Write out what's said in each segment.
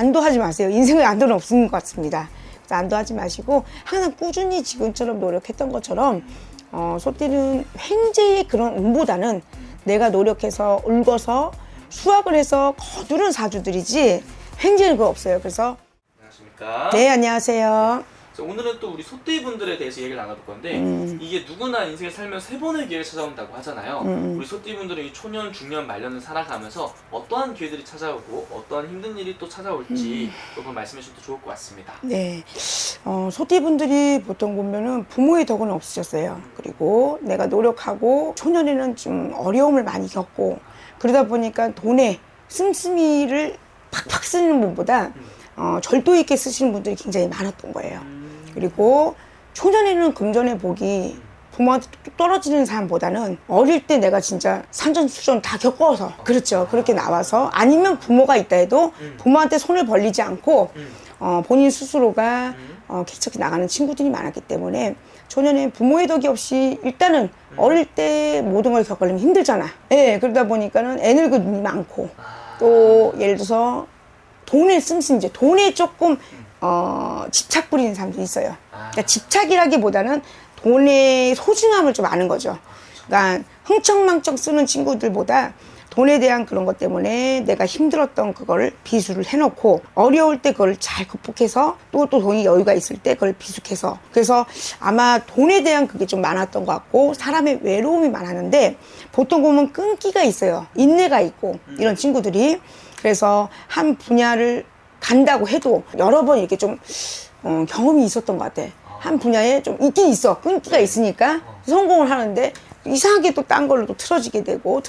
안도하지 마세요. 인생에 안도는 없는 것 같습니다. 그래서 안도하지 마시고 항상 꾸준히 지금처럼 노력했던 것처럼 소띠는 횡재의 그런 운보다는 내가 노력해서 울거서 수확을 해서 거두는 사주들이지 횡재는 그거 없어요. 그래서 안녕하십니까? 네, 안녕하세요. 오늘은 또 우리 소띠 분들에 대해서 얘기를 나눠볼 건데 이게 누구나 인생을 살면서 세 번의 기회가 찾아온다고 하잖아요. 우리 소띠 분들은 이 초년, 중년, 말년을 살아가면서 어떠한 기회들이 찾아오고 어떠한 힘든 일이 또 찾아올지 그걸 말씀해 주셔도 좋을 것 같습니다. 네, 소띠분들이 보통 보면은 부모의 덕은 없으셨어요. 그리고 내가 노력하고 초년에는 좀 어려움을 많이 겪고 그러다 보니까 돈에 씀씀이를 팍팍 쓰는 분보다 절도 있게 쓰시는 분들이 굉장히 많았던 거예요. 그리고 초년에는 금전의 복이 부모한테 뚝뚝 떨어지는 사람보다는 어릴 때 내가 진짜 산전수전 다 겪어서 그렇죠. 그렇게 나와서 아니면 부모가 있다 해도 부모한테 손을 벌리지 않고 본인 스스로가 개척해 나가는 친구들이 많았기 때문에 초년에 부모의 덕이 없이 일단은 어릴 때 모든 걸 겪으려면 힘들잖아. 예, 그러다 보니까는 애늙은이 많고 또 예를 들어서 돈에 씀씀이 이제 돈에 조금 집착 부리는 사람들이 있어요. 그러니까 집착이라기보다는 돈의 소중함을 좀 아는 거죠. 그러니까 흥청망청 쓰는 친구들보다 돈에 대한 그런 것 때문에 내가 힘들었던 그걸 비수를 해놓고 어려울 때 그걸 잘 극복해서 또 돈이 여유가 있을 때 그걸 비숙해서 그래서 아마 돈에 대한 그게 좀 많았던 것 같고 사람의 외로움이 많았는데 보통 보면 끈기가 있어요. 인내가 있고 이런 친구들이 그래서 한 분야를 간다고 해도 여러 번 이렇게 좀 경험이 있었던 것 같아. 한 분야에 좀 있긴 있어. 끈기가 있으니까 성공을 하는데 이상하게 또 딴 걸로 또 틀어지게 되고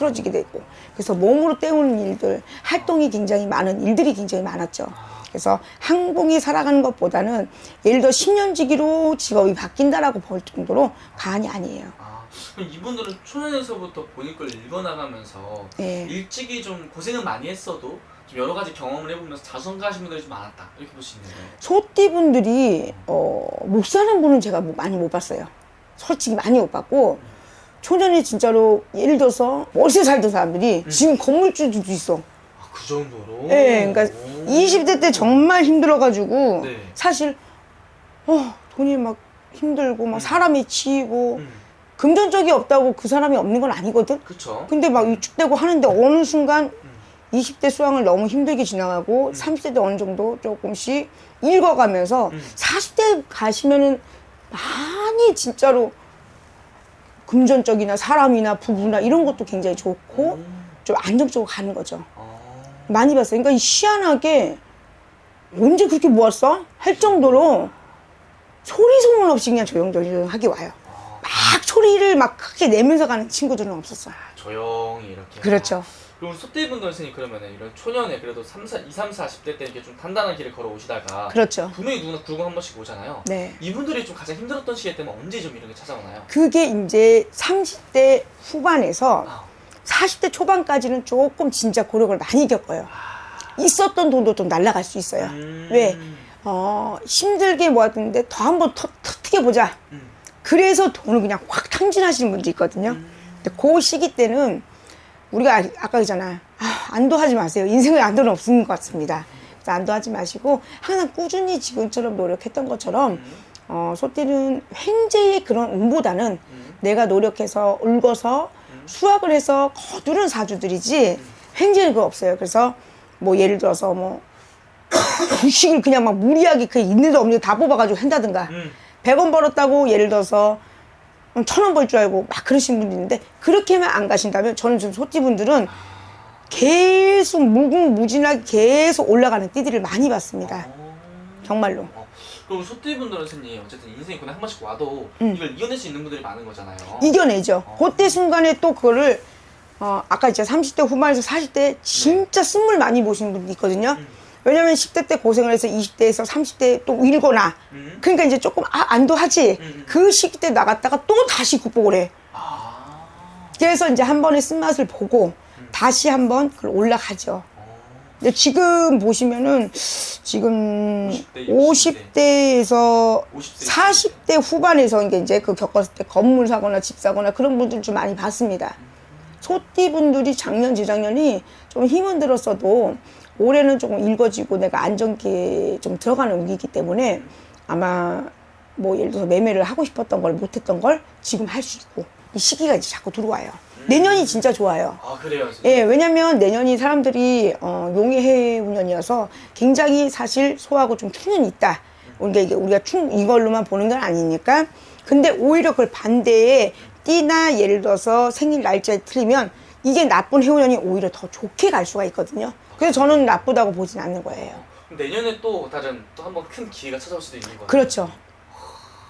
그래서 몸으로 때우는 일들, 활동이 굉장히 많은 일들이 굉장히 많았죠. 그래서 항공이 살아가는 것보다는 예를 들어 10년지기로 직업이 바뀐다라고 볼 정도로 가안이 아니에요. 그럼 이분들은 초년에서부터 본인 걸 읽어나가면서 네. 일찍이 좀 고생은 많이 했어도 좀 여러 가지 경험을 해보면서 자성가하신 분들이 좀 많았다 이렇게 볼 수 있는 거예요. 소띠분들이 못 사는 분은 제가 많이 못 봤어요. 솔직히 많이 못 봤고 초년에 진짜로 예를 들어서 월세 살던 사람들이 지금 건물주들도 있어. 그 정도로? 네, 그러니까 20대 때 정말 힘들어가지고 네. 사실 돈이 막 힘들고 막 사람이 치이고 금전적이 없다고 그 사람이 없는 건 아니거든. 그쵸. 근데 막 위축되고 하는데 어느 순간 20대 수학을 너무 힘들게 지나가고 30대 때 어느 정도 조금씩 읽어가면서 40대 가시면은 많이 진짜로 금전적이나 사람이나 부부나 이런 것도 굉장히 좋고 좀 안정적으로 가는 거죠. 많이 봤어요. 그러니까 희한하게 언제 그렇게 모았어? 할 정도로 소리 소문 없이 그냥 조용조용하게 와요. 막 소리를 막 크게 내면서 가는 친구들은 없었어요. 조용히 이렇게. 그렇죠. 그리고 소띠분들 선생님 그러면은 이런 초년에 그래도 20, 40대 때 이렇게 좀 단단한 길을 걸어 오시다가 그렇죠. 분명히 누구나 굴곡 한 번씩 오잖아요. 네. 이분들이 좀 가장 힘들었던 시기에 때문에 언제 좀 이런 게 찾아오나요? 그게 이제 30대 후반에서 40대 초반까지는 조금 진짜 고력을 많이 겪어요. 있었던 돈도 좀 날아갈 수 있어요. 왜? 힘들게 모았는데 더 한번 터트게 보자. 그래서 돈을 그냥 확 탕진하시는 분도 있거든요. 근데 그 시기 때는 우리가 아까 그랬잖아. 안도하지 마세요. 인생에 안도는 없는 것 같습니다. 그래서 안도하지 마시고 항상 꾸준히 지금처럼 노력했던 것처럼 소띠는 횡재의 그런 운보다는 내가 노력해서 울거서 수확을 해서 거두는 사주들이지 횡재는 그거 없어요. 그래서 뭐 예를 들어서 뭐 주식을 그냥 막 무리하게 그 있는 데 없는 데 다 뽑아가지고 한다든가 100원 벌었다고 예를 들어서 1000원 벌 줄 알고 막 그러신 분들이 있는데 그렇게만 안 가신다면 저는 지금 소띠분들은 계속 무궁무진하게 계속 올라가는 띠들을 많이 봤습니다. 정말로. 그럼 소띠분들은 선생님 어쨌든 인생이 그냥 한 번씩 와도 이걸 이겨낼 수 있는 분들이 많은 거잖아요. 이겨내죠. 그때 순간에 또 그거를 아까 이제 30대 후반에서 40대 진짜 쓴물 많이 보시는 분들이 있거든요. 왜냐면 10대 때 고생을 해서 20대에서 30대 또 일거나 그러니까 이제 조금 안도하지. 그 시기 때 나갔다가 또 다시 극복을 해. 그래서 이제 한 번의 쓴맛을 보고 다시 한번 그걸 올라가죠. 근데 지금 보시면은 지금 50대에서 40대 후반에서 이제 그 겪었을 때 건물 사거나 집 사거나 그런 분들 좀 많이 봤습니다. 소띠분들이 작년, 재작년이 좀 힘은 들었어도 올해는 조금 읽어지고 내가 안정기에 좀 들어가는 운기이기 때문에 아마 뭐 예를 들어서 매매를 하고 싶었던 걸 못했던 걸 지금 할 수 있고 이 시기가 이제 자꾸 들어와요. 내년이 진짜 좋아요. 아 그래요? 예, 왜냐면 내년이 사람들이 용의 해운년이어서 굉장히 사실 소하고 좀 충연이 있다. 우리가 이걸로만 보는 건 아니니까. 근데 오히려 그걸 반대에 띠나 예를 들어서 생일 날짜에 틀리면 이게 나쁜 해운년이 오히려 더 좋게 갈 수가 있거든요. 그래서 저는 나쁘다고 보진 않는 거예요. 그럼 내년에 또 다른 또 한 번 큰 기회가 찾아올 수도 있는 거예요? 그렇죠.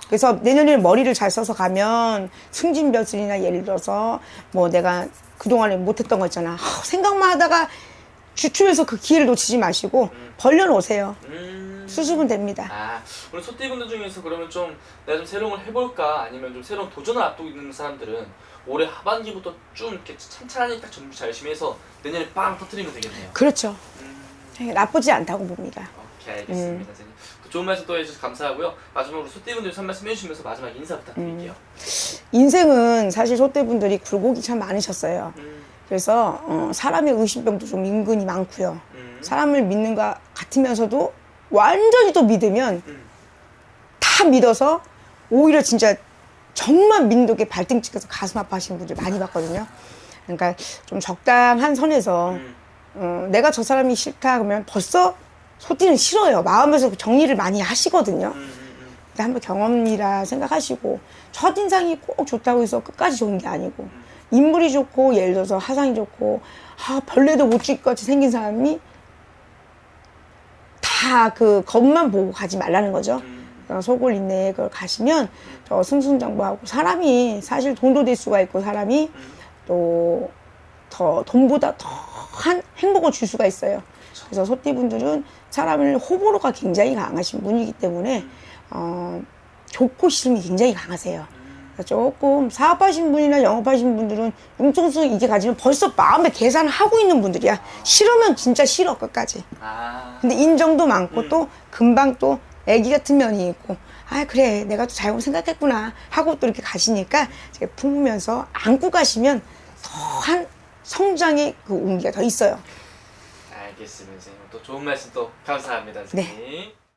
그래서 내년에 머리를 잘 써서 가면 승진벼슬이나 예를 들어서 뭐 내가 그동안에 못했던 거 있잖아. 생각만 하다가 주춤해서 그 기회를 놓치지 마시고 벌려놓으세요. 수습은 됩니다. 아, 우리 소띠분들 중에서 그러면 좀 내가 좀 새로운 걸 해볼까 아니면 좀 새로운 도전을 앞두고 있는 사람들은 올해 하반기부터 좀 이렇게 찬찬히 딱 준비 잘 열심히 해서 내년에 빵 터뜨리면 되겠네요. 그렇죠. 나쁘지 않다고 봅니다. 오케이, 알겠습니다. 선생님. 또 좋은 말씀 또 해주셔서 감사하고요. 마지막으로 소띠분들 한 말씀 해주시면서 마지막 인사 부탁드릴게요. 인생은 사실 소떼분들이 굴곡이 참 많으셨어요. 그래서 사람의 의심병도 좀 은근히 많고요. 사람을 믿는 것 같으면서도 완전히 또 믿으면 다 믿어서 오히려 진짜 정말 믿는 게 발등 찍혀서 가슴 아파하시는 분들 많이 봤거든요. 그러니까 좀 적당한 선에서 내가 저 사람이 싫다 그러면 벌써 소띠는 싫어요. 마음에서 정리를 많이 하시거든요. 근데 한번 경험이라 생각하시고 첫인상이 꼭 좋다고 해서 끝까지 좋은 게 아니고 인물이 좋고 예를 들어서 하상이 좋고 별래도 못 줄 것 같이 생긴 사람이 다 그 겉만 보고 가지 말라는 거죠. 속을 인내에 그걸 가시면 저 승승장구하고 사람이 사실 돈도 될 수가 있고 사람이 또 더 돈보다 더한 행복을 줄 수가 있어요. 그래서 소띠분들은 사람을 호불호가 굉장히 강하신 분이기 때문에 좋고 싫음이 굉장히 강하세요. 조금 사업하신 분이나 영업하신 분들은 융통성 이게 가지면 벌써 마음에 계산하고 있는 분들이야. 싫으면 진짜 싫어 끝까지. 근데 인정도 많고 또 금방 또 애기 같은 면이 있고 그래 내가 또 잘못 생각했구나 하고 또 이렇게 가시니까 제가 품으면서 안고 가시면 더한 성장의 그 운기가 더 있어요. 알겠습니다. 선생님. 또 좋은 말씀 또 감사합니다. 선생님. 네.